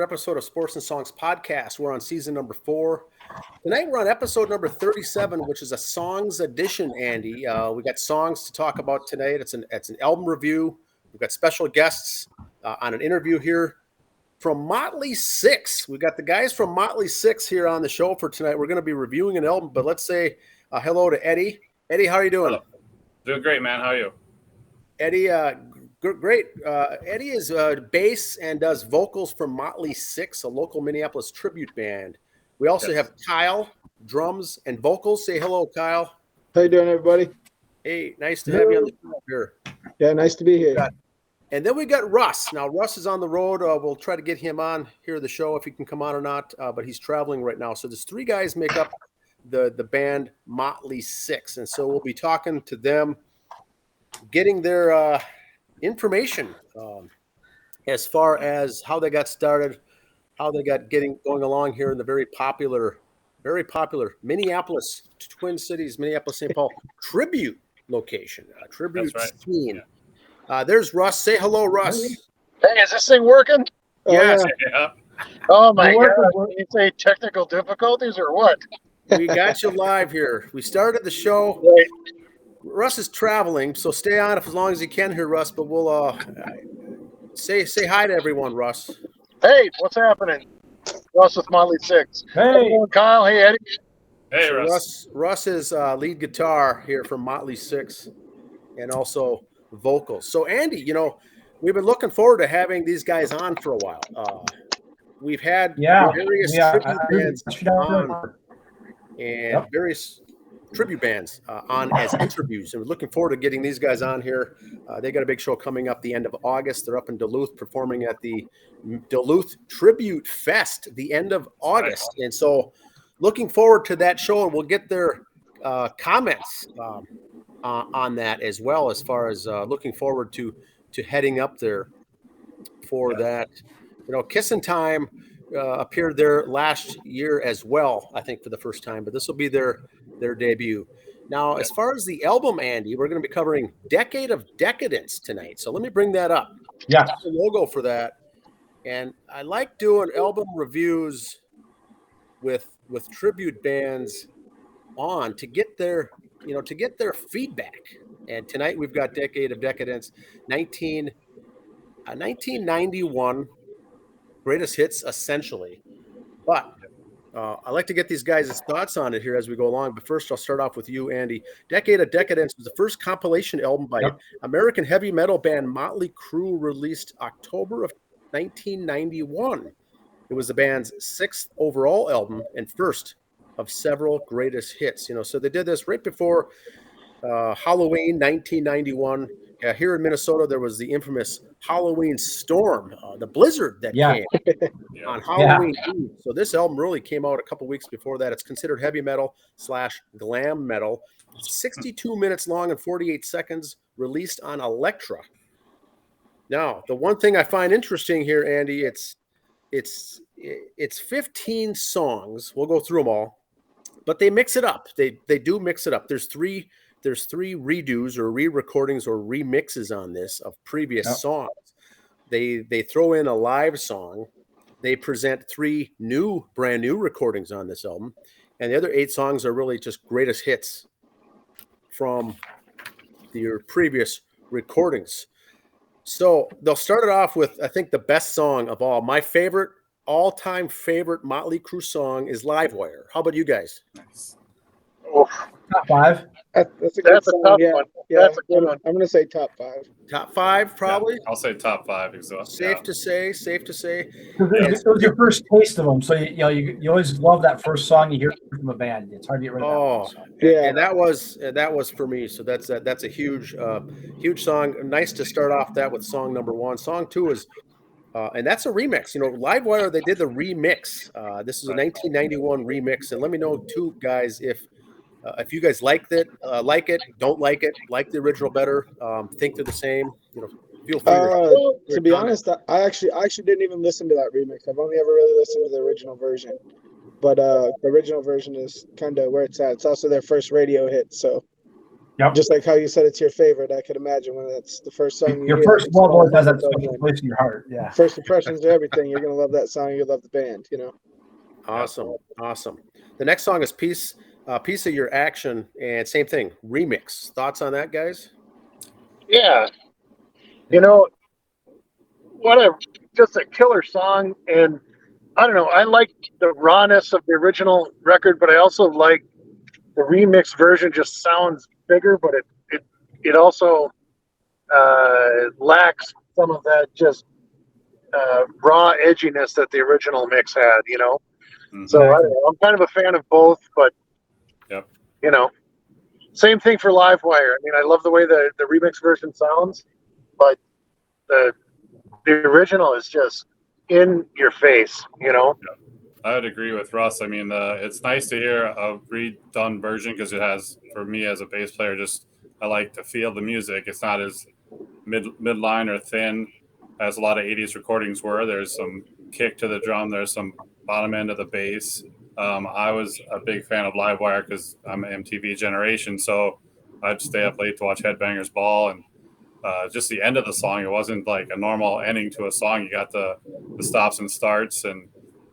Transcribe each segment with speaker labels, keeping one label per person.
Speaker 1: Episode of Sports and Songs podcast. We're on season number 4. Tonight we're on episode number 37, which is a songs edition. Andy, we got songs to talk about tonight. It's an album review. We've got special guests on an interview here from Motley Sixx. We got the guys from Motley Sixx here on the show for tonight. We're going to be reviewing an album, but let's say hello to Eddie. Eddie, how are you doing?
Speaker 2: Hello. Doing great, man. How are you?
Speaker 1: Eddie, great. Eddie is bass and does vocals for Motley Sixx, a local Minneapolis tribute band. We also have Kyle, drums and vocals. Say hello, Kyle.
Speaker 3: How you doing, everybody?
Speaker 1: Hey, nice to have you on the show here.
Speaker 3: Yeah, nice to be here.
Speaker 1: And then we got Russ. Now, Russ is on the road. We'll try to get him on here at the show if he can come on or not, but he's traveling right now. So there's 3 guys make up the band Motley Sixx, and so we'll be talking to them, getting their information as far as how they got started, how they got going along here in the very popular Minneapolis, Twin Cities, Minneapolis, St. Paul tribute location, tribute scene. There's Russ. Say hello, Russ.
Speaker 4: Hey, is this thing working?
Speaker 1: Yes.
Speaker 2: Yeah.
Speaker 4: Oh my God! You say technical difficulties or what?
Speaker 1: We got you live here. We started the show.
Speaker 4: Right.
Speaker 1: Russ is traveling, so stay on as long as you can here, Russ. But we'll say hi to everyone, Russ.
Speaker 4: Hey, what's happening? Russ with Motley Sixx.
Speaker 3: Hey,
Speaker 4: Kyle. Hey, Eddie.
Speaker 2: Hey,
Speaker 1: So
Speaker 2: Russ.
Speaker 1: Russ is lead guitar here from Motley Sixx, and also vocals. So Andy, we've been looking forward to having these guys on for a while. We've had various tribute bands on, and various tribute bands on as interviews, and we're looking forward to getting these guys on here. They got a big show coming up the end of August. They're up in Duluth performing at the Duluth Tribute Fest the end of August, and so looking forward to that show, and we'll get their comments on that as well, as far as looking forward to heading up there for that. Kissin' Time appeared there last year as well, I think, for the first time, but this will be their debut. Now, as far as the album, Andy, we're going to be covering Decade of Decadence tonight. So let me bring that up.
Speaker 3: Yeah.
Speaker 1: The logo for that. And I like doing album reviews with tribute bands on to get their feedback. And tonight we've got Decade of Decadence, 1991 greatest hits, essentially. But I like to get these guys' thoughts on it here as we go along. But first, I'll start off with you, Andy. Decade of Decadence was the first compilation album by American heavy metal band Motley Crue, released October of 1991. It was the band's 6th overall album and first of several greatest hits. So they did this right before Halloween 1991. Here in Minnesota, there was the infamous Halloween storm, the blizzard that came on Halloween Eve. So this album really came out a couple weeks before that. It's considered heavy metal / glam metal. 62 minutes long and 48 seconds, released on Elektra. Now, the one thing I find interesting here, Andy, it's 15 songs. We'll go through them all, but they mix it up. They do mix it up. There's three redos or re-recordings or remixes on this of previous songs. They throw in a live song. They present 3 brand new recordings on this album, and the other 8 songs are really just greatest hits from their previous recordings. So they'll start it off with, I think, the best song of all. My all-time favorite Motley Crue song is Livewire. How about you guys?
Speaker 2: Nice.
Speaker 4: Oof.
Speaker 3: Top 5.
Speaker 4: That's a tough one.
Speaker 3: Yeah,
Speaker 4: That's a good one.
Speaker 3: I'm going to say top 5.
Speaker 1: Top 5, probably?
Speaker 2: Yeah, I'll say top 5.
Speaker 1: Safe to say.
Speaker 5: It was your first taste of them, so you always love that first song you hear from a band. It's hard to get rid of that.
Speaker 3: Yeah,
Speaker 1: and that was for me. So that's a huge song. Nice to start off that with song number 1. Song 2 is, and that's a remix. Livewire, they did the remix. This is a 1991 remix, and let me know too, guys, if you guys like it, don't like it, like the original better, think they're the same, feel free.
Speaker 3: To be honest, I actually didn't even listen to that remix. I've only ever really listened to the original version. But the original version is kind of where it's at. It's also their first radio hit. So
Speaker 5: Yep.
Speaker 3: Just like how you said it's your favorite, I could imagine when that's the first song you
Speaker 5: Your
Speaker 3: hear.
Speaker 5: first love always has that
Speaker 3: goes
Speaker 5: special
Speaker 3: in.
Speaker 5: place in your heart. Yeah.
Speaker 3: First impressions are everything. You're gonna love that song. You love the band. You know.
Speaker 1: Awesome. Awesome. The next song is Piece of Your Action, and same thing, remix. Thoughts on that, guys?
Speaker 4: Yeah. You know, just a killer song. And I don't know, I like the rawness of the original record, but I also like the remix version. Just sounds bigger, but it also lacks some of that just raw edginess that the original mix had, you know? So I don't know, I'm kind of a fan of both, but,
Speaker 2: Yep.
Speaker 4: you know, same thing for Livewire. I mean, I love the way the remix version sounds, but the original is just in your face, you know?
Speaker 2: I would agree with Russ. I mean, it's nice to hear a redone version because it has, for me as a bass player, just I like to feel the music. It's not as midline or thin as a lot of 80s recordings were. There's some kick to the drum. There's some bottom end of the bass. I was a big fan of Livewire because I'm an MTV generation, so I'd stay up late to watch Headbangers Ball, and just the end of the song, it wasn't like a normal ending to a song. You got the stops and starts, and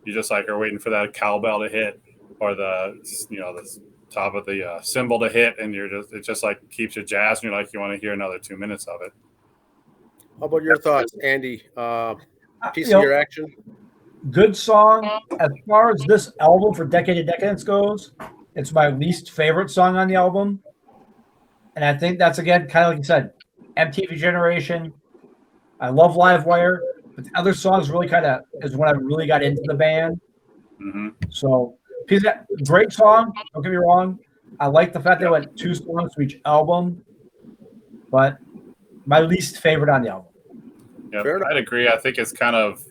Speaker 2: you just like are waiting for that cowbell to hit or the top of the cymbal to hit, and it just like keeps you jazzed, and you're like you want to hear another 2 minutes of it.
Speaker 1: How about your thoughts, Andy? Piece
Speaker 5: You
Speaker 1: of
Speaker 5: know,
Speaker 1: Your Action.
Speaker 5: Good song. As far as this album for Decade of Decadence goes, it's my least favorite song on the album. And I think that's, again, kind of like you said, MTV generation. I love Livewire, but the other songs really kind of is when I really got into the band.
Speaker 2: Mm-hmm.
Speaker 5: So, great song. Don't get me wrong. I like the fact they went 2 songs to each album, but my least favorite on the album.
Speaker 2: Yeah, I'd agree. I think it's kind of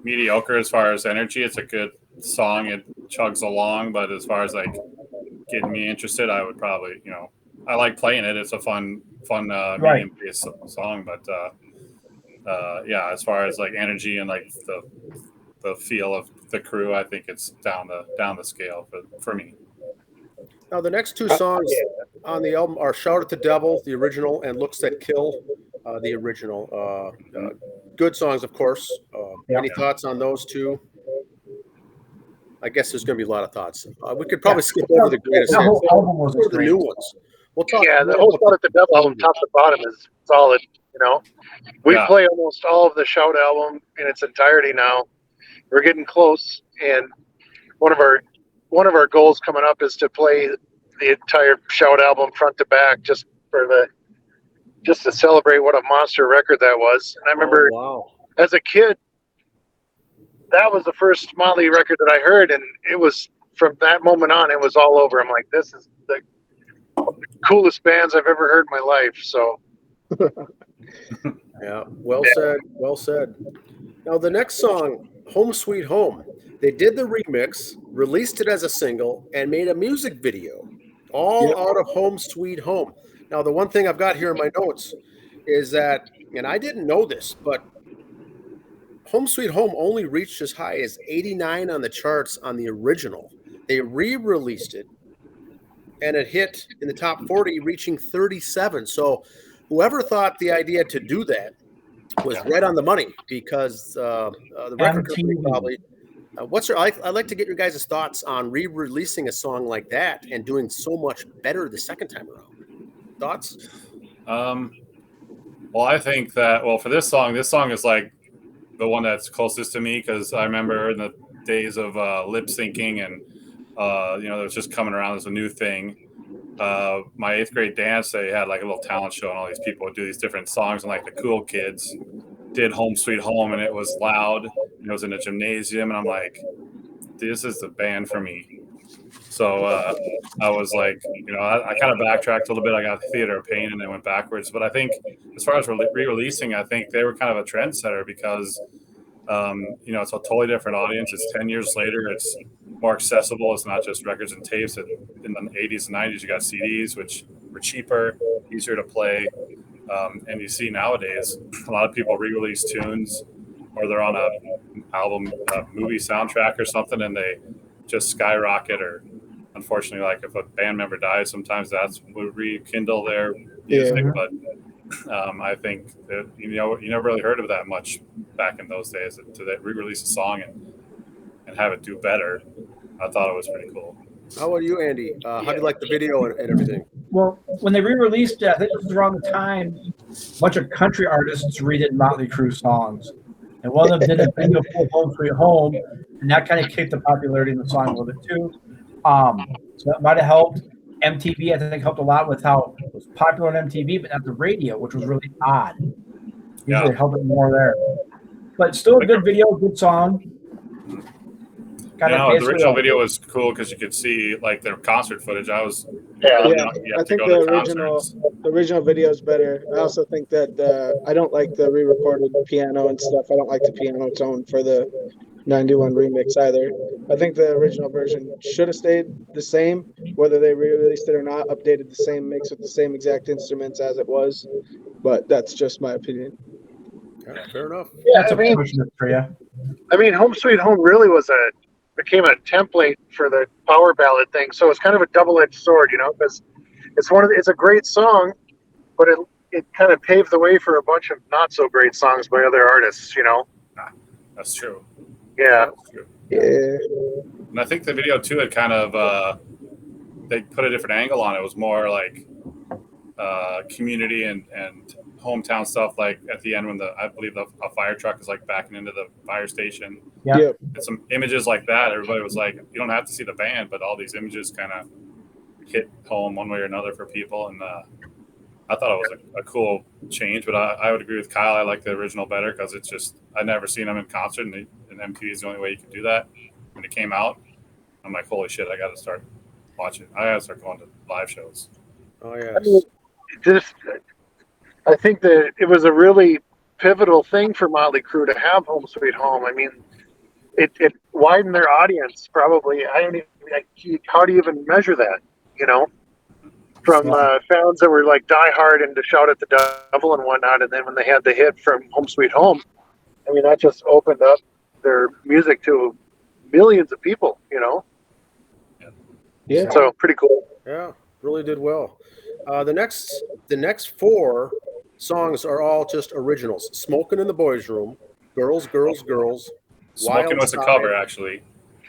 Speaker 2: mediocre as far as energy. It's a good song. It chugs along, but as far as like getting me interested, I would probably, I like playing it. It's a fun medium-based song, but yeah, as far as like energy and like the feel of the crew, I think it's down the scale for me.
Speaker 1: Now, the next 2 songs on the album are Shout at the Devil, the original, and Looks That Kill, the original. Good songs, of course. Any thoughts on those 2? I guess there's going to be a lot of thoughts. We could probably skip over the greatest hits.
Speaker 5: whole album was
Speaker 1: the new ones. We'll talk.
Speaker 4: Yeah, the whole Shout at the Devil album, top to bottom, is solid. You know, we play almost all of the Shout album in its entirety now. We're getting close, and one of our goals coming up is to play the entire Shout album front to back, just to celebrate what a monster record that was. And I remember as a kid, that was the first Motley record that I heard, and it was from that moment on, it was all over. I'm like, this is the coolest bands I've ever heard in my life. So,
Speaker 1: yeah, well said, well said. Now the next song, Home Sweet Home, they did the remix, released it as a single, and made a music video, all out of Home Sweet Home. Now the one thing I've got here in my notes is that, and I didn't know this, but Home Sweet Home only reached as high as 89 on the charts on the original. They re-released it, and it hit in the top 40, reaching 37. So whoever thought the idea to do that was right on the money, because the record company probably. I'd like to get your guys' thoughts on re-releasing a song like that and doing so much better the second time around. Thoughts?
Speaker 2: Well, I think that, for this song is like the one that's closest to me, because I remember in the days of lip syncing and it was just coming around as a new thing. My 8th grade dance, they had like a little talent show, and all these people would do these different songs, and like the cool kids did Home Sweet Home, and it was loud, and it was in a gymnasium, and I'm like, this is the band for me. So I was like, I kind of backtracked a little bit. I got Theater of Pain and then went backwards. But I think as far as re-releasing, I think they were kind of a trendsetter because, it's a totally different audience. It's 10 years later. It's more accessible. It's not just records and tapes. In the 80s and 90s, you got CDs, which were cheaper, easier to play. And you see nowadays, a lot of people re-release tunes, or they're on a album, movie soundtrack or something, and they just skyrocket, or unfortunately, like if a band member dies, sometimes that's would rekindle their music.
Speaker 5: Yeah.
Speaker 2: But I think that you never really heard of that much back in those days. To re-release a song and have it do better, I thought it was pretty cool.
Speaker 1: How about you, Andy? How do you like the video and everything?
Speaker 5: Well, when they re-released it, I think this was around the time a bunch of country artists redid Motley Crue songs. And one of them did a video for Home Sweet Home, and that kind of kicked the popularity of the song a little bit too. So that might have helped. MTV, I think, helped a lot with how it was popular on MTV, but not the radio, which was really odd. Usually helped it more there. But still a good video, good song.
Speaker 2: The original video was cool because you could see like their concert footage. I was
Speaker 3: I think the original video is better. I also think that I don't like the re-recorded piano and stuff. I don't like the piano tone for the 91 remix either. I think the original version should have stayed the same, whether they re-released it or not, updated the same mix with the same exact instruments as it was. But that's just my opinion.
Speaker 1: Yeah, fair enough.
Speaker 5: Yeah, that's a push for you.
Speaker 4: I mean, Home Sweet Home really became a template for the power ballad thing. So it's kind of a double-edged sword, because it's a great song, but it kind of paved the way for a bunch of not so great songs by other artists,
Speaker 2: That's true.
Speaker 4: Yeah.
Speaker 2: That's true.
Speaker 3: Yeah.
Speaker 2: And I think the video too, it kind of they put a different angle on it. It was more like community and hometown stuff. Like at the end when I believe a fire truck is like backing into the fire station.
Speaker 5: Yeah.
Speaker 3: Yep.
Speaker 2: And some images like that. Everybody was like, you don't have to see the band, but all these images kind of hit home one way or another for people. And I thought it was a cool change, but I would agree with Kyle. I like the original better because it's just I'd never seen them in concert, and MTV is the only way you can do that. When it came out, I'm like, holy shit! I got to start watching. I got to start going to live shows.
Speaker 1: Oh yes.
Speaker 4: I think that it was a really pivotal thing for Motley Crue to have Home Sweet Home. I mean, it widened their audience. Probably, how do you even measure that? From fans that were like die hard and to shout at the devil and whatnot, and then when they had the hit from Home Sweet Home, I mean that just opened up their music to millions of people.
Speaker 3: Yeah.
Speaker 4: So pretty cool.
Speaker 1: Yeah, really did well. The next four songs are all just originals. Smoking in the Boys' Room, Girls, Girls, Girls.
Speaker 2: Smoking was a cover, actually.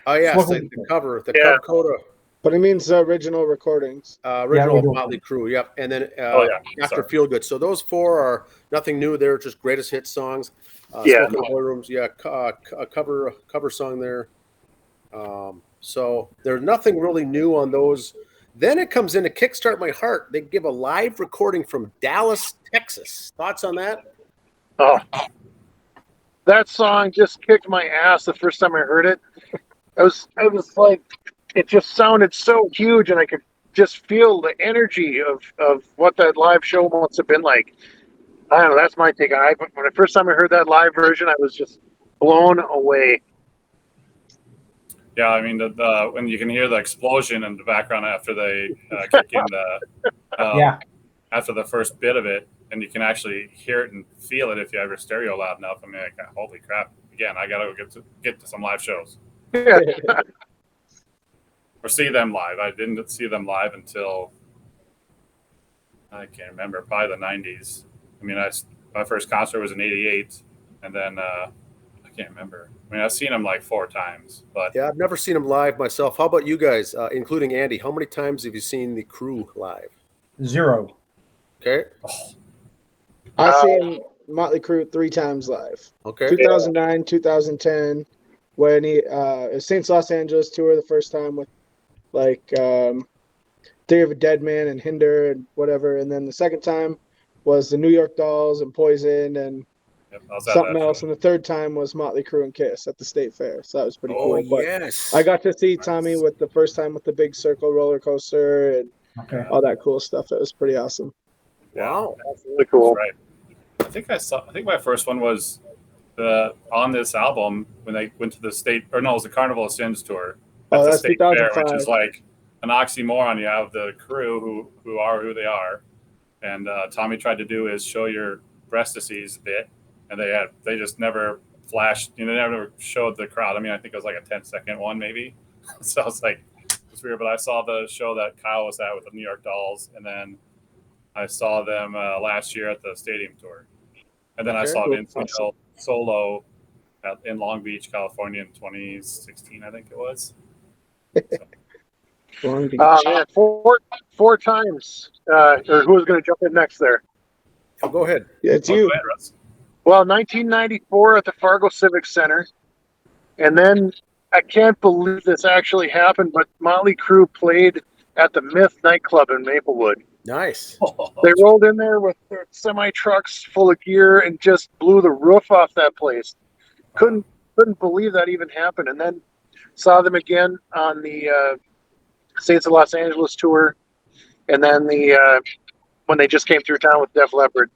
Speaker 1: Oh yes, the cover, the Cub Coda.
Speaker 3: But it means original recordings.
Speaker 1: Original Motley Crue, yep. And then after Feel Good. So those four are nothing new. They're just greatest hit songs. Smoking in the Boys' Rooms, a cover song there. So there's nothing really new on those. Then it comes in to Kickstart My Heart. They give a live recording from Dallas, Texas. Thoughts on that?
Speaker 4: Oh, that song just kicked my ass the first time I heard it. I was like, it just sounded so huge, and I could just feel the energy of what that live show must have been like. I don't know. That's my take on it. But when the first time I heard that live version, I was just blown away.
Speaker 2: Yeah, I mean, when you can hear the explosion in the background after they kick in after the first bit of it, and you can actually hear it and feel it if you have your stereo loud enough. I mean, like, holy crap! Again, I gotta get to some live shows.
Speaker 4: Yeah.
Speaker 2: Or see them live. I didn't see them live until I can't remember, probably the 90s. I mean, my first concert was in '88, and then I can't remember. I mean, I've seen them like 4 times, but
Speaker 1: yeah, I've never seen them live myself. How about you guys, including Andy? How many times have you seen the Crue live?
Speaker 5: 0.
Speaker 1: Okay.
Speaker 3: I've seen Motley Crue 3 times live.
Speaker 1: Okay.
Speaker 3: 2009, 2010, when he Saints Los Angeles tour the first time with like Day of a Dead Man and Hinder and whatever, and then the second time was the New York Dolls and Poison and something else, and the third time was Motley Crue and Kiss at the State Fair. So that was pretty cool. But
Speaker 1: yes.
Speaker 3: I got to see Tommy with the first time with the big circle roller coaster and all that cool stuff. It was pretty awesome.
Speaker 1: Wow,
Speaker 4: that's really cool.
Speaker 2: Right. I think my first one was on this album when they went to the state, or no, it was the Carnival of Sins tour.
Speaker 3: Oh, that's
Speaker 2: the State Fair,
Speaker 3: 2005.
Speaker 2: which is like an oxymoron. You have the Crew who are who they are, and Tommy tried to do his show your breast disease bit, and they just never flashed. They never showed the crowd. I mean, I think it was like a 10-second one maybe. So I was like, It's weird, but I saw the show that Kyle was at with the New York Dolls, and then I saw them last year at the stadium tour. And then I saw Vince Neil solo in Long Beach, California in 2016, I think it was. So.
Speaker 3: Long Beach.
Speaker 4: Man, four times. Or who's going to jump in next there?
Speaker 1: Oh, go ahead.
Speaker 3: Yeah, it's you.
Speaker 2: Go ahead, Russ.
Speaker 4: Well, 1994 at the Fargo Civic Center. And then I can't believe this actually happened, but Motley Crue played at the Myth nightclub in Maplewood.
Speaker 1: Nice.
Speaker 4: They rolled in there with their semi-trucks full of gear and just blew the roof off that place. Couldn't believe that even happened. And then saw them again on the Saints of Los Angeles tour, and then when they just came through town with Def Leppard.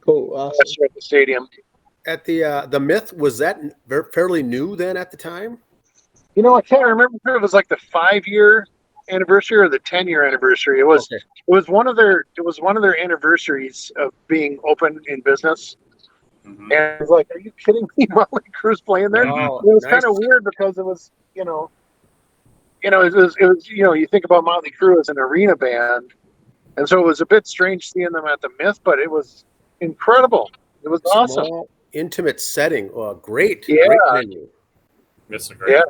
Speaker 3: Cool, awesome.
Speaker 4: At the stadium.
Speaker 1: At the Myth, was that fairly new then at the time?
Speaker 4: You know, I can't remember if it was like the 5-year anniversary or the 10-year anniversary. It was one of their anniversaries of being open in business. Mm-hmm. And I was like, are you kidding me? Motley Crue's playing there?
Speaker 1: Oh,
Speaker 4: it was kind of weird because it was, it was you think about Motley Crue as an arena band, and so it was a bit strange seeing them at the Myth, but it was incredible. It was awesome.
Speaker 1: Small, intimate setting. Great.
Speaker 4: Yeah.
Speaker 1: Great venue.
Speaker 2: It's a great.
Speaker 4: Yeah.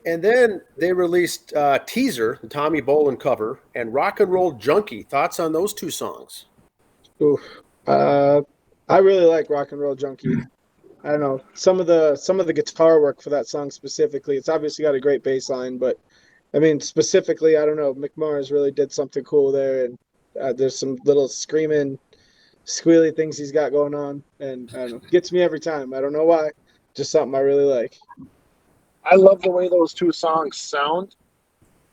Speaker 1: And then they released Teaser, the Tommy Bolin cover, and Rock and Roll Junkie. Thoughts on those two songs?
Speaker 3: Ooh, I really like Rock and Roll Junkie. I don't know, some of the guitar work for that song specifically. It's obviously got a great bass line, but I mean specifically, I don't know. Mick Mars really did something cool there, and there's some little screaming, squealy things he's got going on, and I don't know, gets me every time. I don't know why, just something I really like.
Speaker 4: I love the way those two songs sound,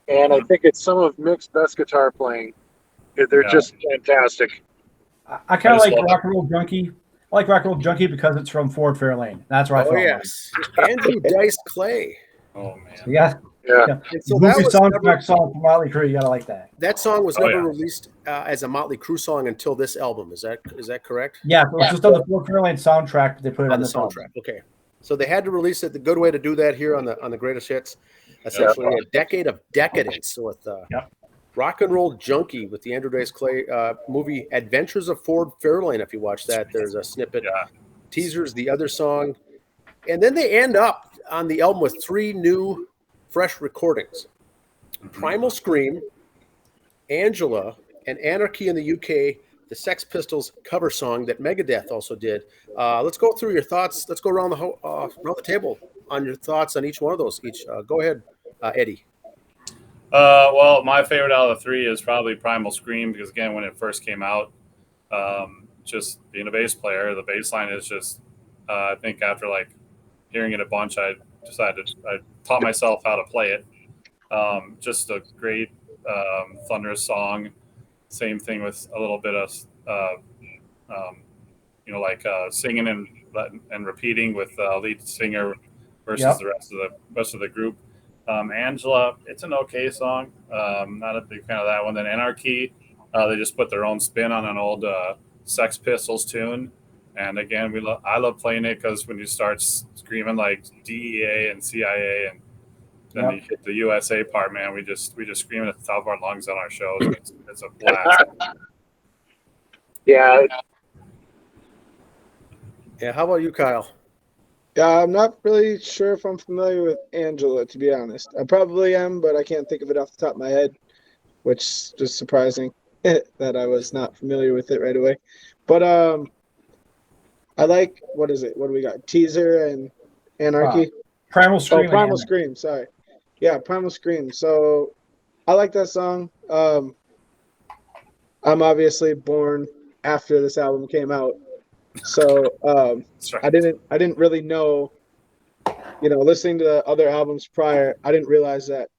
Speaker 4: and I think it's some of Mick's best guitar playing. They're just fantastic.
Speaker 5: I kind of like Rock and Roll Junkie. I like Rock and Roll Junkie because it's from Ford Fairlane. That's where I fell.
Speaker 1: Yes, Andrew Dice Clay.
Speaker 2: Oh man.
Speaker 5: Yeah.
Speaker 1: So
Speaker 5: movie soundtrack song from Motley Crue. You gotta like that.
Speaker 1: That song was never released as a Motley Crue song until this album. Is that correct?
Speaker 5: Yeah, it was just on the Ford Fairlane soundtrack. They put it on the
Speaker 1: soundtrack.
Speaker 5: album.
Speaker 1: Okay, so they had to release it. The good way to do that here on the greatest hits, essentially a decade of decadence with Rock and Roll Junkie with the Andrew Dice Clay movie Adventures of Ford Fairlane. If you watch that, there's a snippet. Teaser's the other song, and then they end up on the album with 3 new, fresh recordings: Primal Scream, Angela, and Anarchy in the UK, the Sex Pistols cover song that Megadeth also did. Let's go through your thoughts. Let's go around the table on your thoughts on each one of those. Go ahead, Eddie.
Speaker 2: Well, my favorite out of the 3 is probably Primal Scream because, again, when it first came out, just being a bass player, the bass line is just, I think after like hearing it a bunch, I taught myself how to play it. Just a great thunderous song. Same thing with a little bit of, singing and repeating with lead singer versus the rest of the group. Angela, it's an okay song. Not a big fan of that one. Then Anarchy, they just put their own spin on an old Sex Pistols tune. And again, I love playing it because when you start screaming like DEA and CIA, and then you hit the USA part, man, we just scream at the top of our lungs on our shows. It's a blast.
Speaker 4: Yeah.
Speaker 1: How about you, Kyle?
Speaker 3: Yeah, I'm not really sure if I'm familiar with Angela, to be honest. I probably am, but I can't think of it off the top of my head, which is just surprising that I was not familiar with it right away. But I like, what is it? What do we got? Teaser and Anarchy?
Speaker 5: Primal Scream.
Speaker 3: Oh, Primal Scream, sorry. Yeah, Primal Scream. So I like that song. I'm obviously born after this album came out. So I didn't really know, listening to other albums prior, I didn't realize that,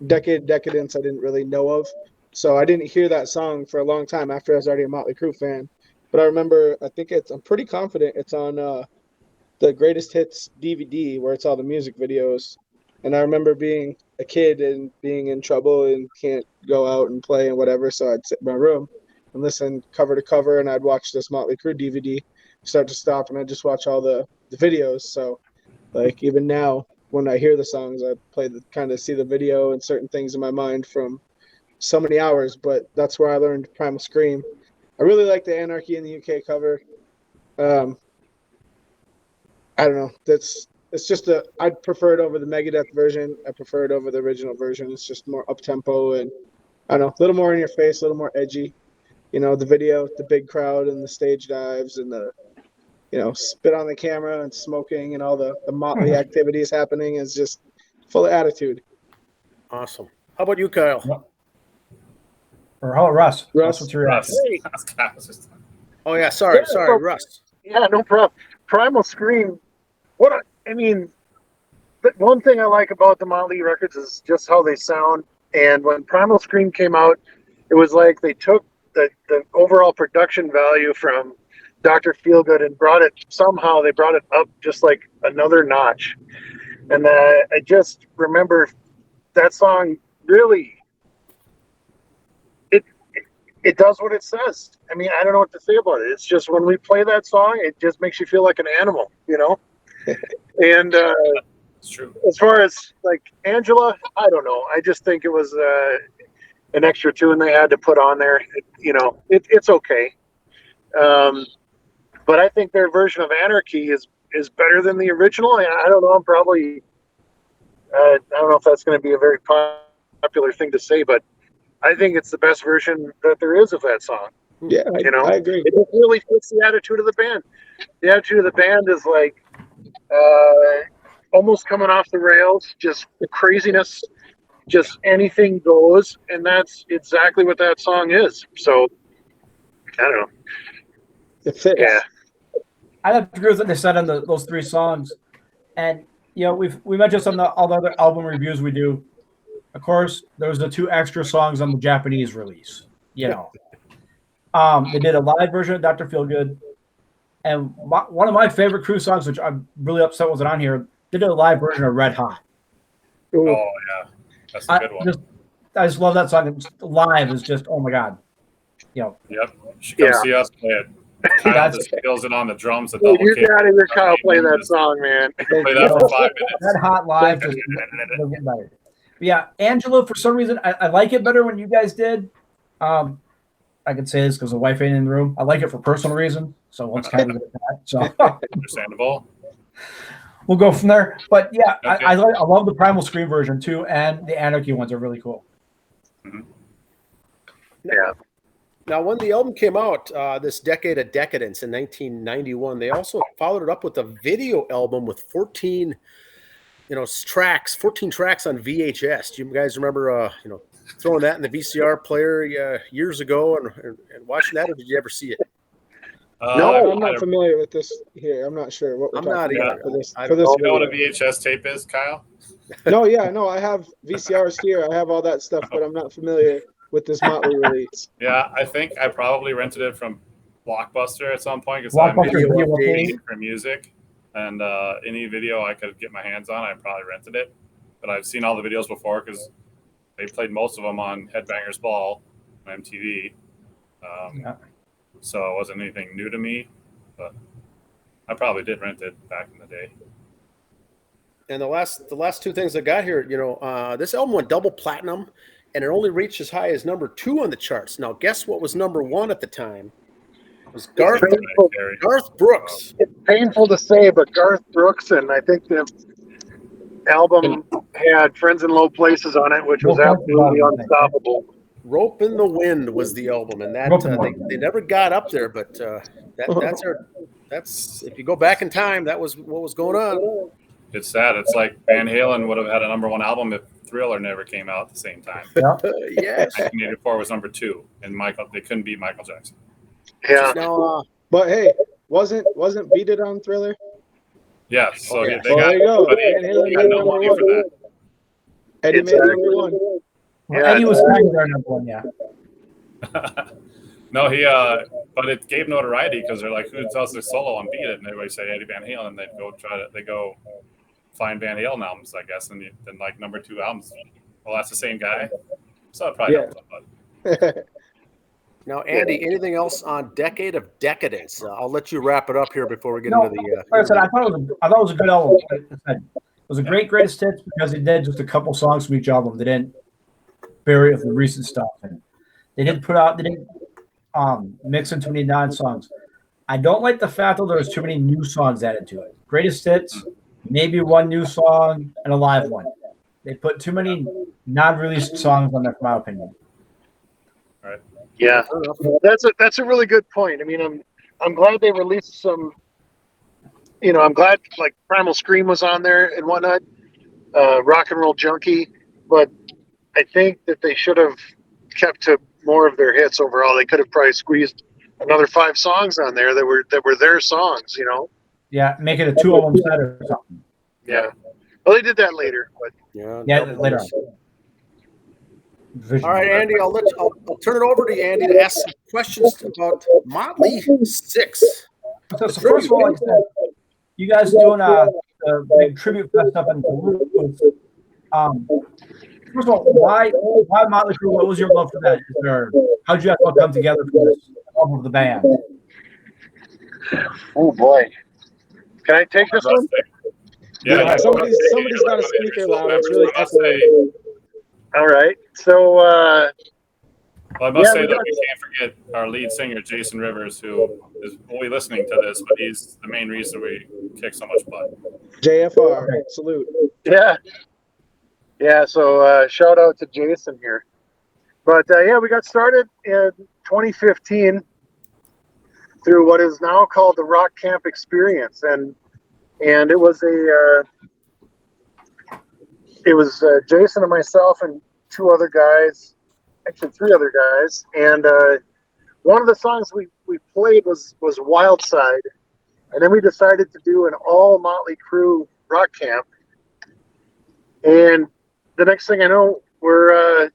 Speaker 3: Decadence I didn't really know of. So I didn't hear that song for a long time after I was already a Motley Crue fan. But I remember, I'm pretty confident it's on the Greatest Hits DVD where it's all the music videos. And I remember being a kid and being in trouble and can't go out and play and whatever. So I'd sit in my room and listen cover to cover, and I'd watch this Motley Crue DVD start to stop, and I'd just watch all the videos. So, like, even now, when I hear the songs, I kind of see the video and certain things in my mind from so many hours. But that's where I learned Primal Scream. I really like the Anarchy in the UK cover. I don't know. It's just I prefer it over the Megadeth version. I prefer it over the original version. It's just more up tempo and I don't know, a little more in your face, a little more edgy. You know, the video, the big crowd and the stage dives and the, spit on the camera and smoking and all the Motley activities happening is just full of attitude.
Speaker 1: Awesome. How about you, Kyle?
Speaker 5: Or how about Russ?
Speaker 3: Russ,
Speaker 5: what's your reaction?
Speaker 1: Oh yeah, sorry,
Speaker 4: so-
Speaker 1: Russ.
Speaker 4: Yeah, no problem. Primal Scream. But one thing I like about the Motley records is just how they sound. And when Primal Scream came out, it was like they took the overall production value from Dr. Feelgood and they brought it up just like another notch. And I just remember that song really, it does what it says. I mean, I don't know what to say about it. It's just when we play that song, it just makes you feel like an animal, And
Speaker 2: it's true.
Speaker 4: As far as like Angela, I don't know. I just think it was an extra tune they had to put on there. It's okay. But I think their version of Anarchy is better than the original. And I don't know. I'm probably I don't know if that's going to be a very popular thing to say, but I think it's the best version that there is of that song.
Speaker 3: Yeah, I agree.
Speaker 4: It really fits the attitude of the band. The attitude of the band is like almost coming off the rails, just craziness, just anything goes, and that's exactly what that song is. So, I don't know.
Speaker 3: It fits.
Speaker 4: Yeah.
Speaker 5: I have to agree with what they said on those three songs, and we mentioned some of all the other album reviews we do. Of course, there was the 2 extra songs on the Japanese release. They did a live version of Dr. Feelgood, and one of my favorite Crew songs, which I'm really upset wasn't on here, they did a live version of Red Hot.
Speaker 2: Oh yeah, that's a good one.
Speaker 5: I just love that song. Live is just, oh my god.
Speaker 2: Yep. You should come see us play it. Kyle just kills it on the drums.
Speaker 4: You got to hear Kyle play that song, man.
Speaker 2: Play that for 5 minutes.
Speaker 5: Red Hot live just doesn't get better. But yeah, Angela, for some reason, I like it better when you guys did. I can say this because the wife ain't in the room. I like it for personal reasons, so let's kind of get that. So
Speaker 2: understandable.
Speaker 5: We'll go from there. But yeah,
Speaker 2: okay.
Speaker 5: I love the Primal Scream version too, and the Anarchy ones are really cool.
Speaker 2: Mm-hmm.
Speaker 4: Yeah.
Speaker 1: Now, when the album came out, this Decade of Decadence in 1991, they also followed it up with a video album with 14 tracks on VHS. Do you guys remember, throwing that in the VCR player years ago and watching that, or did you ever see it?
Speaker 3: No, I'm not familiar with this here. I'm not sure what we're talking about for this.
Speaker 2: Do you know what a VHS tape is, Kyle?
Speaker 3: No, I have VCRs here. I have all that stuff, but I'm not familiar with this Motley release.
Speaker 2: Yeah, I think I probably rented it from Blockbuster at some point because I'm dating for music. And any video I could get my hands on, I probably rented it. But I've seen all the videos before because they played most of them on Headbangers Ball on MTV. So it wasn't anything new to me, but I probably did rent it back in the day.
Speaker 1: And the last 2 things I got here, this album went double platinum, and it only reached as high as number 2 on the charts. Now, guess what was number 1 at the time? It was Garth Brooks.
Speaker 4: It's painful to say, but Garth Brooks, and I think the album had Friends in Low Places on it, which was absolutely unstoppable.
Speaker 1: Rope in the Wind was the album, and that they never got up there, but that's if you go back in time, that was what was going on.
Speaker 2: It's sad. It's like Van Halen would have had a number 1 album if Thriller never came out at the same time.
Speaker 1: Yes.
Speaker 2: 1984 was number 2, and they couldn't beat Michael Jackson.
Speaker 4: Yeah.
Speaker 3: Now, but hey, wasn't Beat It on Thriller?
Speaker 2: Yes. So they
Speaker 3: there you go.
Speaker 2: They got no money for that.
Speaker 3: Eddie made number 1.
Speaker 5: Well, Eddie was kind of their number 1, yeah.
Speaker 2: No, but it gave notoriety because they're like, who does this solo on Beat It? And everybody say Eddie Van Halen, and they go find Van Halen albums, I guess, and then like number 2 albums. Well, that's the same guy, so it probably helped somebody.
Speaker 1: Now, Andy, anything else on Decade of Decadence? I'll let you wrap it up here before we get into the.
Speaker 5: Like I said, I thought it was a good album. It was a greatest hits because they did just a couple songs from each album. They didn't bury it with the recent stuff, and they didn't mix in too many non-songs. I don't like the fact that there's too many new songs added to it. Greatest hits, maybe one new song and a live one. They put too many non-released songs on there, from my opinion.
Speaker 2: Right.
Speaker 4: Yeah, that's a really good point. I mean, I'm glad they released some. I'm glad like Primal Scream was on there and whatnot, Rock and Roll Junkie, but I think that they should have kept to more of their hits overall. They could have probably squeezed another 5 songs on there that were their songs.
Speaker 5: Yeah, make it a 2-album set or something.
Speaker 4: Yeah. Well, they did that later, but
Speaker 5: later on.
Speaker 1: All right, Andy, I'll turn it over to you, Andy, to ask some questions about Motley Sixx.
Speaker 5: So first of all, like I said, you guys doing a big tribute fest up in Duluth. First of all, why Motley Crue? What was your love for that? How did you guys all come together for this love of the band?
Speaker 4: Oh boy, can I take this one?
Speaker 2: Yeah,
Speaker 3: somebody's got a speaker loud. It's really echoing.
Speaker 4: All right, so
Speaker 2: I must say that we can't forget our lead singer Jason Rivers, who is only listening to this, but he's the main reason we kick so much butt.
Speaker 3: JFR, salute.
Speaker 4: Yeah. So shout out to Jason here. But we got started in 2015 through what is now called the Rock Camp Experience, and it was Jason and myself and 2 other guys, actually 3 other guys, and one of the songs we played was Wild Side, and then we decided to do an all Motley Crue rock camp, and the next thing I know, we're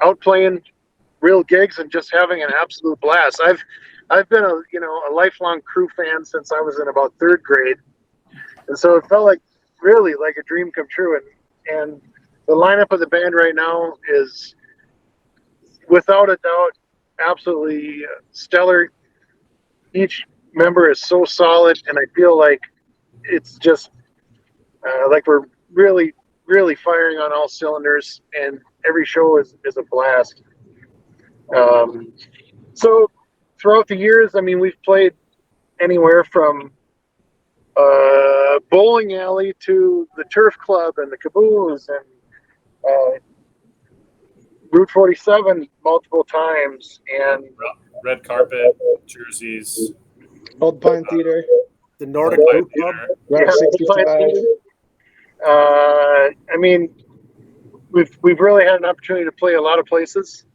Speaker 4: out playing real gigs and just having an absolute blast. I've been a lifelong Crue fan since I was in about 3rd grade, and so it felt like really like a dream come true. And the lineup of the band right now is, without a doubt, absolutely stellar. Each member is so solid, and I feel like it's just like we're really, really firing on all cylinders, and every show is a blast. So throughout the years, I mean, we've played anywhere from bowling alley to the Turf Club and the Caboose and Route 47 multiple times, and
Speaker 2: red carpet, jerseys,
Speaker 3: Old Pine Theater,
Speaker 1: the Nordic Boot Club,
Speaker 3: Route 65.
Speaker 4: I mean, we've really had an opportunity to play a lot of places,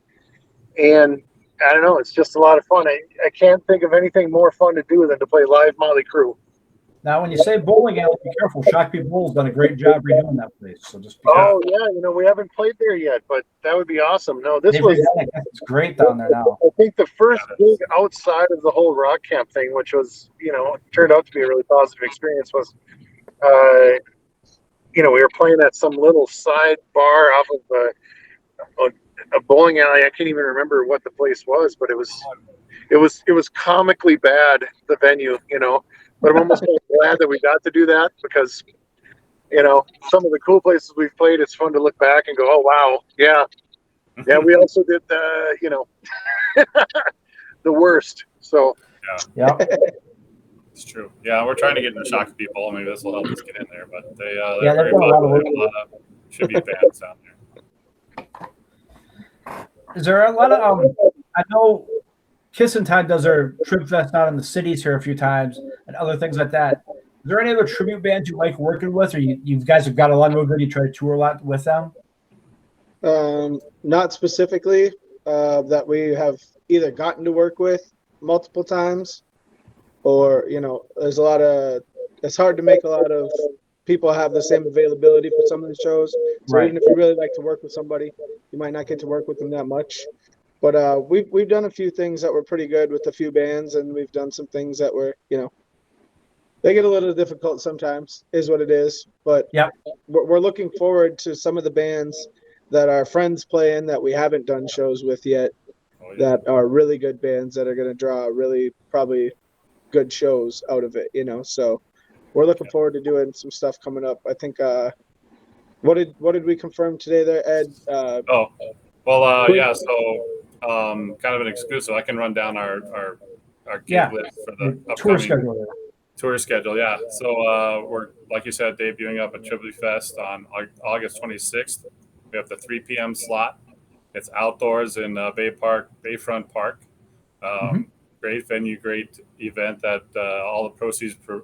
Speaker 4: and I don't know, it's just a lot of fun. I can't think of anything more fun to do than to play live Motley Crue.
Speaker 5: Now, when you say bowling alley, be careful. Shakopee Bowl's done a great job redoing that place. So just
Speaker 4: we haven't played there yet, but that would be awesome. No,
Speaker 5: it's great down there now.
Speaker 4: I think the first gig outside of the whole rock camp thing, which was, turned out to be a really positive experience, was, we were playing at some little side bar off of a bowling alley. I can't even remember what the place was, but it was comically bad, the venue, But I'm almost glad that we got to do that because, some of the cool places we've played, it's fun to look back and go, oh, wow, yeah. Yeah, we also did the worst. So,
Speaker 5: yeah.
Speaker 2: It's true. Yeah, we're trying to get into Shakopee Bowl. Maybe this will help us get in there. But they're
Speaker 5: they've
Speaker 2: very
Speaker 5: done a lot of
Speaker 2: popular.
Speaker 5: work.
Speaker 2: A lot of tribute bands out there.
Speaker 5: Is there a lot of I know Kissin' Time does their Trib Fest out in the cities here a few times and other things like that. Is there any other tribute bands you like working with, or you guys have got a lot of movement, you try to tour a lot with them?
Speaker 3: Not specifically that we have either gotten to work with multiple times, or there's it's hard to make a lot of people have the same availability for some of the shows. So
Speaker 5: right.
Speaker 3: Even if you really like to work with somebody, you might not get to work with them that much. But we've done a few things that were pretty good with a few bands, and we've done some things that were, they get a little difficult sometimes, is what it is. But we're looking forward to some of the bands that our friends play in that we haven't done shows with yet, that are really good bands that are going to draw really probably good shows out of it, So we're looking forward to doing some stuff coming up. I think what did we confirm today there, Ed?
Speaker 2: So kind of an exclusive. I can run down our gig list for the upcoming tour schedule. Yeah. So we're, like you said, debuting up at Tribute Fest on August 26th. We have the 3 p.m. slot. It's outdoors in Bayfront Park. Great venue, great event that all the proceeds go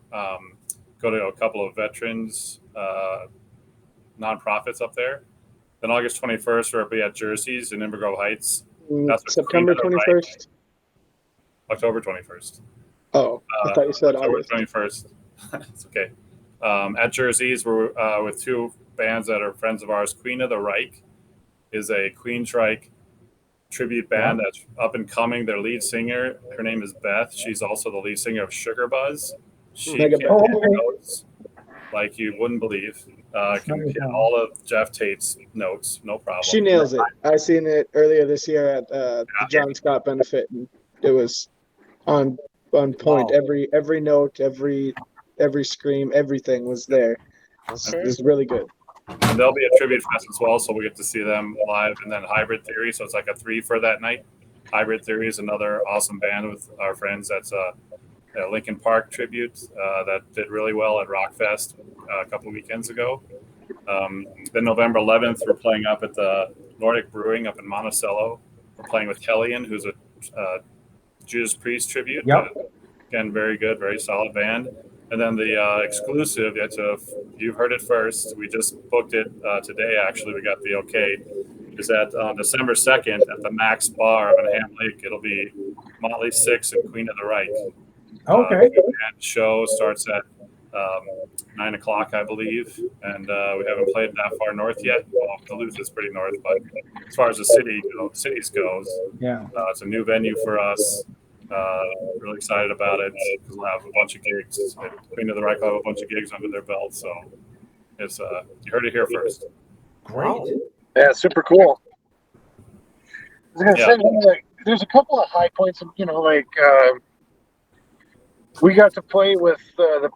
Speaker 2: to a couple of veterans nonprofits up there. Then August 21st, we'll be at Jersey's in Inver Grove Heights. That's
Speaker 3: September 21st.
Speaker 2: October 21st.
Speaker 3: Oh, I thought you said
Speaker 2: October
Speaker 3: August.
Speaker 2: 21st. It's okay. At Jersey's, we're with 2 bands that are friends of ours. Queen of the Reich is a Queensryche tribute band that's up and coming. Their lead singer, her name is Beth. She's also the lead singer of Sugar Buzz. She can hit notes like you wouldn't believe. Can hit all of Jeff Tate's notes, no problem.
Speaker 3: She nails it. I seen it earlier this year at the John Scott benefit, and it was on point. Every note, every scream, everything was there. It was really good.
Speaker 2: And there'll be a tribute fest as well, so we get to see them live. And then Hybrid Theory, so it's like a 3 for that night. Hybrid Theory is another awesome band with our friends. That's a Linkin Park tribute that did really well at Rockfest a couple weekends ago. Then November 11th, we're playing up at the Nordic Brewing up in Monticello. We're playing with Hellion, who's a Judas Priest tribute. Again, very good, very solid band. And then the exclusive, you've heard it first. We just booked it today, actually. We got the okay. Is that on December 2nd at the Max Bar in Ham Lake. It'll be Motley, Sixx, and Queen of the Reich.
Speaker 5: Okay.
Speaker 2: And show starts at 9 o'clock, I believe. And we haven't played that far north yet. Well, Duluth is pretty north, but as far as the cities goes, it's a new venue for us. Really excited about it because we'll have a bunch of gigs. Queen of the Reich will have a bunch of gigs under their belt, so it's you heard it here first.
Speaker 5: Great.
Speaker 4: Yeah, super cool. I was gonna say, like, there's a couple of high points. We got to play with the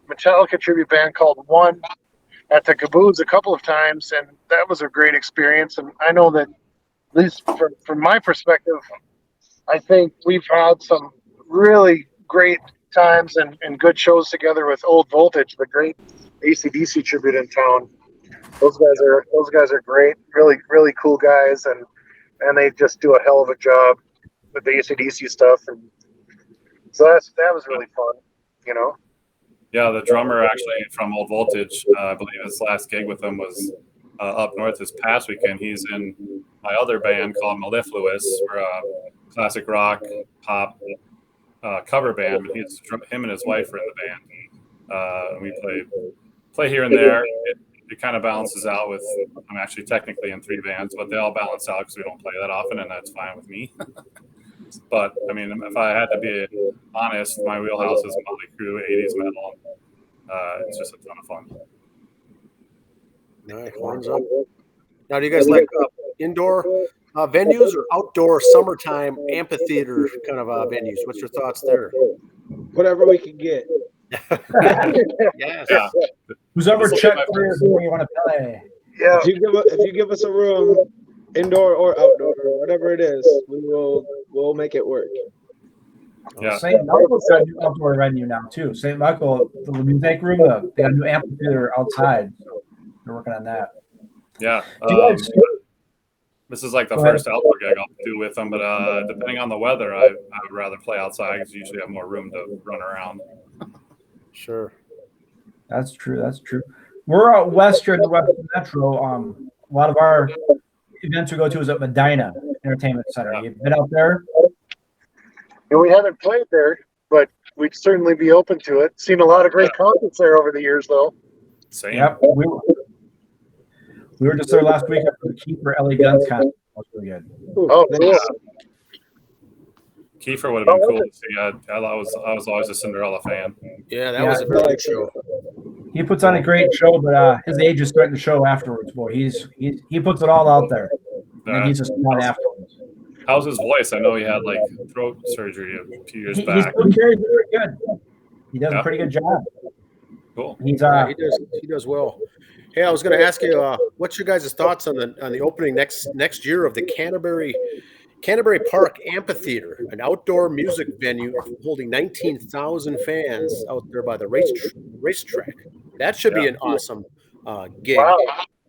Speaker 4: Metallica tribute band called One at the Caboose a couple of times, and that was a great experience. And I know that, at least from my perspective, I think we've had some really great times and good shows together with Old Voltage, the great AC/DC tribute in town. Those guys are great, really, really cool guys, and they just do a hell of a job with the AC/DC stuff. And so that was really fun, you know.
Speaker 2: Yeah, the drummer actually from Old Voltage, I believe his last gig with them was up north this past weekend. He's in my other band called Mellifluous. We're a classic rock pop cover band, but him and his wife are in the band. We play here and there. It kind of balances out with, I'm actually technically in 3 bands, but they all balance out because we don't play that often, and that's fine with me. But I mean, if I had to be honest, my wheelhouse is Motley Crue, 80s metal. It's just a ton of fun.
Speaker 1: Nice. Horns up. Now, do you guys like indoor venues or outdoor summertime amphitheater kind of venues? What's your thoughts there?
Speaker 3: Whatever we can get.
Speaker 1: Yes.
Speaker 2: Yeah.
Speaker 5: Who's ever checked where you want to play?
Speaker 3: Yeah. If you give us a room, indoor or outdoor, whatever it is, we'll make it work.
Speaker 2: Yeah.
Speaker 5: St. Michael's got a new outdoor venue now too. St. Michael, the music room, they got a new amphitheater outside. So they're working on that.
Speaker 2: Yeah. This is like the first outdoor gig I'll do with them, but depending on the weather, I would rather play outside because you usually have more room to run around.
Speaker 1: Sure.
Speaker 5: That's true. We're out west here in the West Metro. A lot of our events we go to is at Medina Entertainment Center. You've been out there?
Speaker 4: And we haven't played there, but we'd certainly be open to it. Seen a lot of great concerts there over the years, though.
Speaker 2: Same.
Speaker 5: Yep. We were just there last week after the Kiefer LA Guns concert. That was really good.
Speaker 4: Oh, cool.
Speaker 2: Kiefer would have been cool to see. I was always a Cinderella fan.
Speaker 1: Yeah, that was a very good show.
Speaker 5: He puts on a great show, but his age is starting to show afterwards. Boy, he puts it all out there, and he's just not afterwards.
Speaker 2: How's his voice? I know he had like throat surgery a few years back.
Speaker 5: He's very good. He does a pretty good job.
Speaker 2: Cool.
Speaker 5: He's
Speaker 1: He does well. Hey, I was going to ask you, what's your guys' thoughts on the opening next year of the Canterbury Park Amphitheater, an outdoor music venue holding 19,000 fans out there by the racetrack. That should be an awesome gig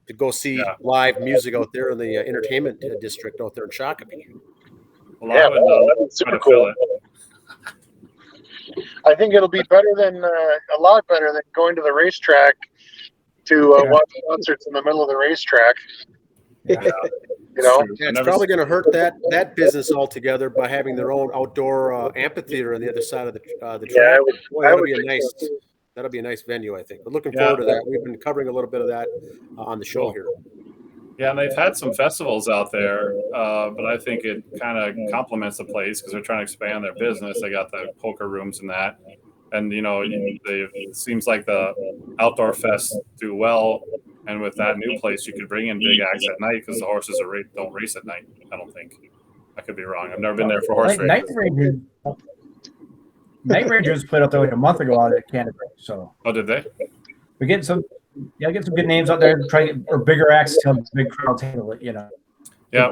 Speaker 1: to go see live music out there in the entertainment district out there in Shakopee.
Speaker 2: Well, I would
Speaker 4: that'd be super cool. I think it'll be better than a lot better than going to the racetrack to watch concerts in the middle of the racetrack.
Speaker 3: Yeah.
Speaker 4: You know,
Speaker 1: it's probably going to hurt that business altogether by having their own outdoor amphitheater on the other side of the track. That'll be a nice venue, I think. But looking forward to that. We've been covering a little bit of that on the show here.
Speaker 2: Yeah, and they've had some festivals out there, but I think it kind of complements the place because they're trying to expand their business. They got the poker rooms and that. And, it seems like the outdoor fests do well. And with that new place, you could bring in big acts at night because the horses don't race at night, I don't think. I could be wrong. I've never been there for horse racing.
Speaker 5: Night Rangers played out there like a month ago out at Canterbury. So.
Speaker 2: Oh, did they?
Speaker 5: We're getting some good names out there, or bigger acts to have big crowds handle it,
Speaker 2: Yeah,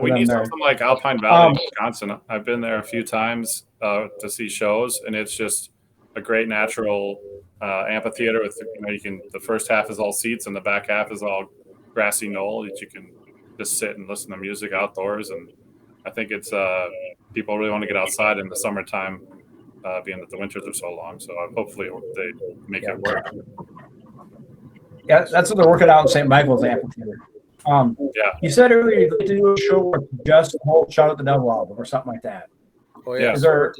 Speaker 2: we need something like Alpine Valley, Wisconsin. I've been there a few times to see shows, and it's just a great natural amphitheater with the first half is all seats and the back half is all grassy knoll that you can just sit and listen to music outdoors. And I think it's people really want to get outside in the summertime, being that the winters are so long. So hopefully they make it work.
Speaker 5: Yeah, that's what they're working out in St. Michael's amphitheater. You said earlier you'd like to do a show where just the whole Shout at the Devil album or something like that.
Speaker 1: Oh yeah.
Speaker 5: Is there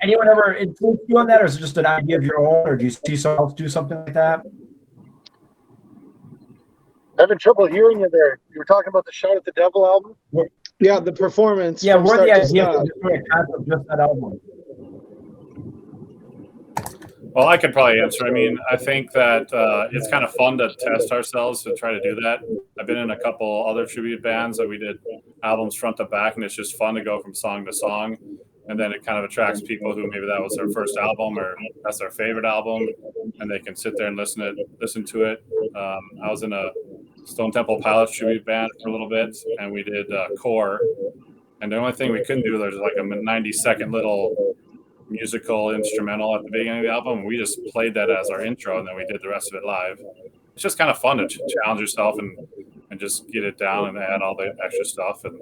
Speaker 5: anyone ever influenced you on that, or is it just an idea of your own, or do you see someone else do something like that?
Speaker 4: Having trouble hearing you there. You were talking about the Shout at the Devil album?
Speaker 3: Yeah, the performance.
Speaker 5: Yeah, where the idea of just that album?
Speaker 2: Well, I could probably answer. I mean, I think that it's kind of fun to test ourselves to try to do that. I've been in a couple other tribute bands that we did albums front to back, and it's just fun to go from song to song. And then it kind of attracts people who maybe that was their first album or that's their favorite album, and they can sit there and listen to it. I was in a Stone Temple Pilots tribute band for a little bit, and we did Core. And the only thing we couldn't do, there's like a 90-second little musical instrumental at the beginning of the album. We just played that as our intro, and then we did the rest of it live. It's just kind of fun to challenge yourself and just get it down and add all the extra stuff. And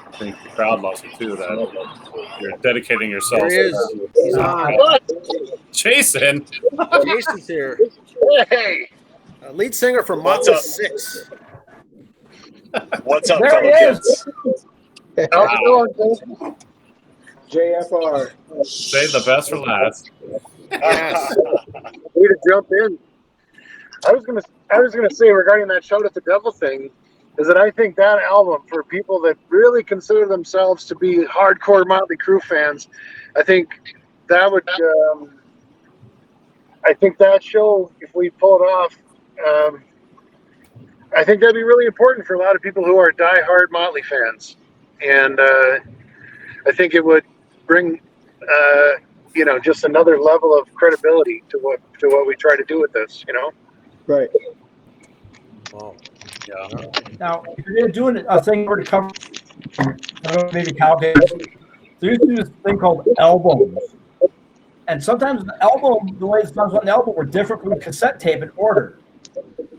Speaker 2: I think the crowd loves it too, that you're dedicating yourself.
Speaker 1: There he is. He's on.
Speaker 2: Jason.
Speaker 1: Jason's here.
Speaker 4: Hey.
Speaker 1: Lead singer from Motley Sixx.
Speaker 6: What's up,
Speaker 5: There
Speaker 6: fellow
Speaker 5: he is.
Speaker 6: kids?
Speaker 4: How's it going,
Speaker 3: JFR.
Speaker 2: Save the best for last.
Speaker 1: Yes.
Speaker 4: Way to jump in. I was gonna say regarding that Shout at the Devil thing, is that I think that album, for people that really consider themselves to be hardcore Motley Crue fans, I think that would I think that show, if we pull it off, I think that'd be really important for a lot of people who are diehard Motley fans. And I think it would bring just another level of credibility to what we try to do with this,
Speaker 3: Right.
Speaker 1: Wow.
Speaker 2: Yeah.
Speaker 5: Now, if you're doing a thing where to cover, maybe Kyle did, there used to be this thing called albums. And sometimes the album, the way it sounds on the album, were different from the cassette tape in order.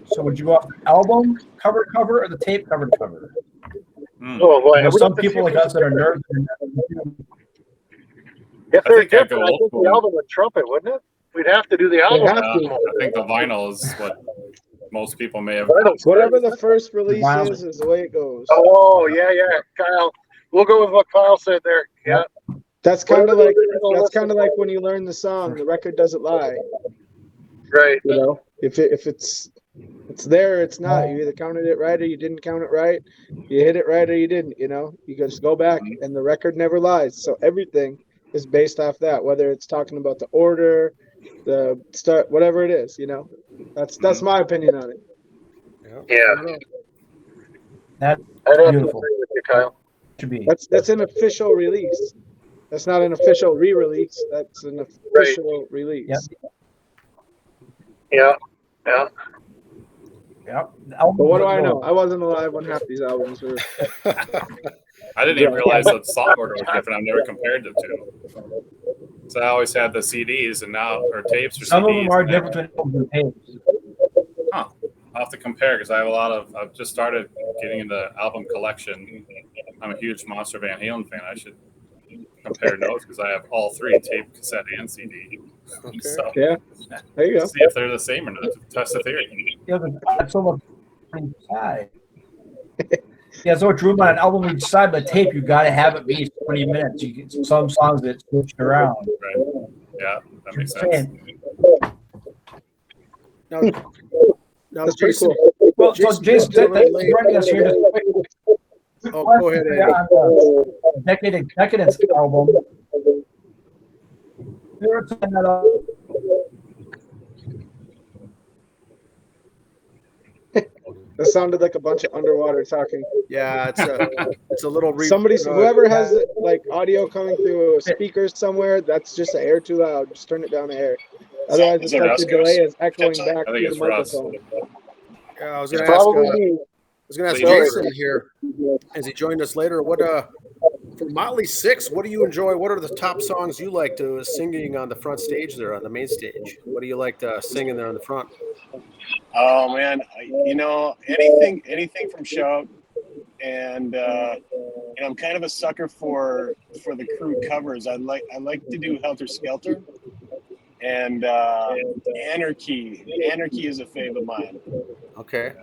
Speaker 5: So would you go off the album cover to cover or the tape cover to cover?
Speaker 4: Oh boy!
Speaker 5: Some people like us that are nerds.
Speaker 4: If they're
Speaker 2: think I'd
Speaker 4: different,
Speaker 2: go
Speaker 4: I think
Speaker 2: old
Speaker 4: the album would trump it, wouldn't it? We'd have to do the album.
Speaker 3: have to.
Speaker 2: I think the vinyl is what most people may have.
Speaker 3: Whatever the first release is the way it goes.
Speaker 4: Oh yeah, Kyle. We'll go with what Kyle said there. Yeah.
Speaker 3: That's kind of like when you learn the song, the record doesn't lie.
Speaker 4: Right.
Speaker 3: If it's there, it's not. You either counted it right or you didn't count it right. You hit it right or you didn't. You just go back, and the record never lies. So everything is based off that, whether it's talking about the order, the start, whatever it is. That's my opinion on it.
Speaker 4: Yeah.
Speaker 5: That's
Speaker 4: I'd have to
Speaker 5: beautiful.
Speaker 4: agree with you, Kyle.
Speaker 5: Should be.
Speaker 3: That's an official release. That's not an official re-release. That's an official release.
Speaker 5: Yep.
Speaker 4: Yeah. Yeah.
Speaker 5: Yep.
Speaker 3: But what do I know? I wasn't alive when half these albums were.
Speaker 2: I didn't even realize that the song order was different. I've never compared the two. So I always had the CDs and now, or tapes or
Speaker 5: Some
Speaker 2: CDs.
Speaker 5: of them are different than albums and tapes.
Speaker 2: Huh. I'll have to compare because I have I've just started getting into album collection. I'm a huge Monster Van Halen fan. I should compare notes because I have all three: tape, cassette, and CD.
Speaker 1: Okay.
Speaker 2: So,
Speaker 3: Yeah. There you go.
Speaker 2: see if they're the same or not. Test the theory.
Speaker 5: Yeah, that's so much on each side. Yeah, so much room on an album each side, but tape, you got to have at least 20 minutes. You get some songs that switch around.
Speaker 2: Right. Yeah, that makes sense.
Speaker 1: Now,
Speaker 3: That's pretty
Speaker 1: Jason,
Speaker 3: cool.
Speaker 5: Well, so Jason, joining us here, just a quick
Speaker 1: go ahead, Andy.
Speaker 5: on the Decade of Decadence album. We were talking about
Speaker 3: That sounded like a bunch of underwater talking.
Speaker 1: Yeah, it's a little.
Speaker 3: Whoever has like audio coming through speakers somewhere, that's just the air too loud. Just turn it down the air. Otherwise, it's like the delay is echoing back
Speaker 2: I think
Speaker 3: through
Speaker 2: it's
Speaker 3: the microphone.
Speaker 1: Yeah, I was going to ask
Speaker 2: Please.
Speaker 1: Jason here as he joined us later. What for Motley Sixx? What do you enjoy? What are the top songs you like to singing on the front stage there on the main stage? What do you like to singing there on the front?
Speaker 6: Oh man, anything from Shout, and I'm kind of a sucker for the crew covers. I like to do Helter Skelter, and Anarchy. Anarchy is a fave of mine.
Speaker 1: Okay.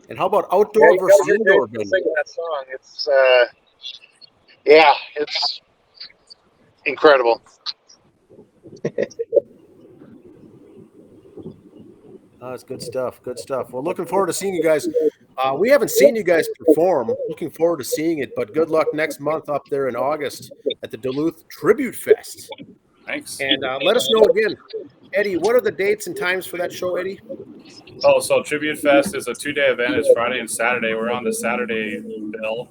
Speaker 1: And how about outdoor versus indoor?
Speaker 4: Sing that song. It's incredible.
Speaker 1: That's good stuff. Good stuff. Well, looking forward to seeing you guys. We haven't seen you guys perform. Looking forward to seeing it. But good luck next month up there in August at the Duluth Tribute Fest.
Speaker 2: Thanks.
Speaker 1: And let us know again, Eddie. What are the dates and times for that show, Eddie?
Speaker 2: Oh, so Tribute Fest is a 2-day event. It's Friday and Saturday. We're on the Saturday bill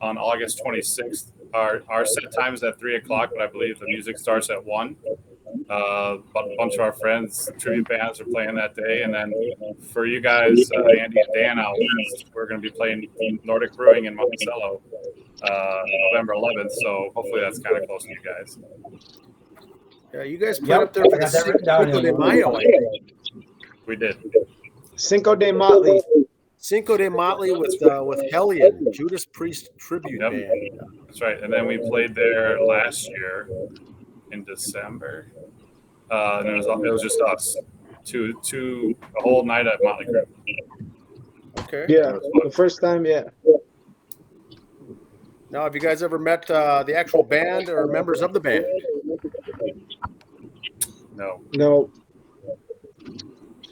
Speaker 2: on August 26th. Our set time is at 3 o'clock, but I believe the music starts at 1. A bunch of our friends, tribute bands, are playing that day. And then for you guys, Andy and Dan out west, we're going to be playing Nordic Brewing in Monticello November 11th. So hopefully that's kind of close to you guys.
Speaker 1: Yeah, you guys played up there for the Cinco de Mayo.
Speaker 2: We did.
Speaker 3: Cinco de Motley.
Speaker 1: Cinco de Motley with Hellion, Judas Priest tribute band.
Speaker 2: That's right. And then we played there last year in December. And it was just us. A whole night at Motley Crue.
Speaker 1: Okay.
Speaker 3: Yeah, the first time, yeah.
Speaker 1: Now, have you guys ever met the actual band or members of the band?
Speaker 2: No.
Speaker 3: No.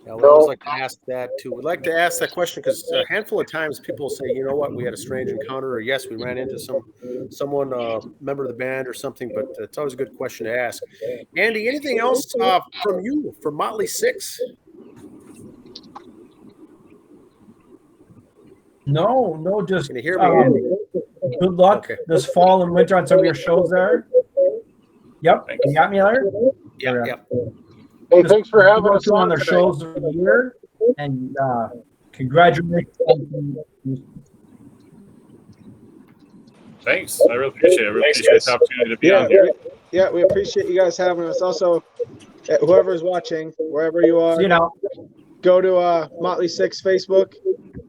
Speaker 1: Yeah, we always like to ask that too. We'd like to ask that question because a handful of times people say, you know what, we had a strange encounter, or yes, we ran into someone, member of the band or something. But it's always a good question to ask. Andy, anything else from you for Motley Sixx?
Speaker 5: No, just
Speaker 1: Can you hear me, Andy?
Speaker 5: Good luck this fall and winter on some of your shows there. Yep.
Speaker 2: Thanks.
Speaker 5: You got me there?
Speaker 1: Yep.
Speaker 4: Hey, thanks for having us
Speaker 5: on the shows of the year, and congratulations.
Speaker 2: Thanks. I really appreciate it. I really appreciate the opportunity to be on here.
Speaker 3: Yeah, we appreciate you guys having us. Also, whoever's watching, wherever you are, go to Motley Sixx Facebook.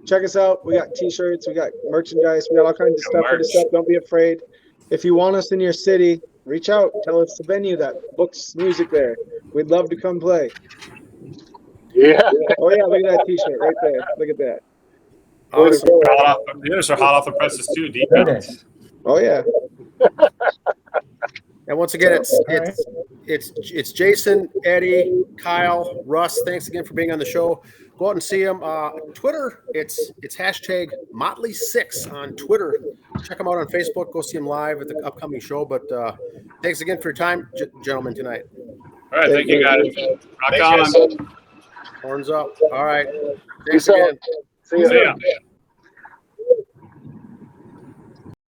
Speaker 3: Check us out. We got T-shirts. We got merchandise. We got all kinds of stuff for the stuff. Don't be afraid. If you want us in your city, reach out. Tell us the venue that books music there. We'd love to come play.
Speaker 4: Yeah.
Speaker 3: Oh, yeah. Look at that T-shirt right there. Look at that.
Speaker 1: Awesome.
Speaker 2: Yours are hot off the presses too, deep.
Speaker 3: Oh, yeah.
Speaker 1: And once again, it's Jason, Eddie, Kyle, Russ. Thanks again for being on the show. Go out and see them. Twitter, it's hashtag Motley Sixx on Twitter. Check them out on Facebook. Go see them live at the upcoming show. But thanks again for your time, gentlemen, tonight.
Speaker 2: All right, thank you guys. Rock on.
Speaker 1: Horns up. All right. Thanks again.
Speaker 4: See ya.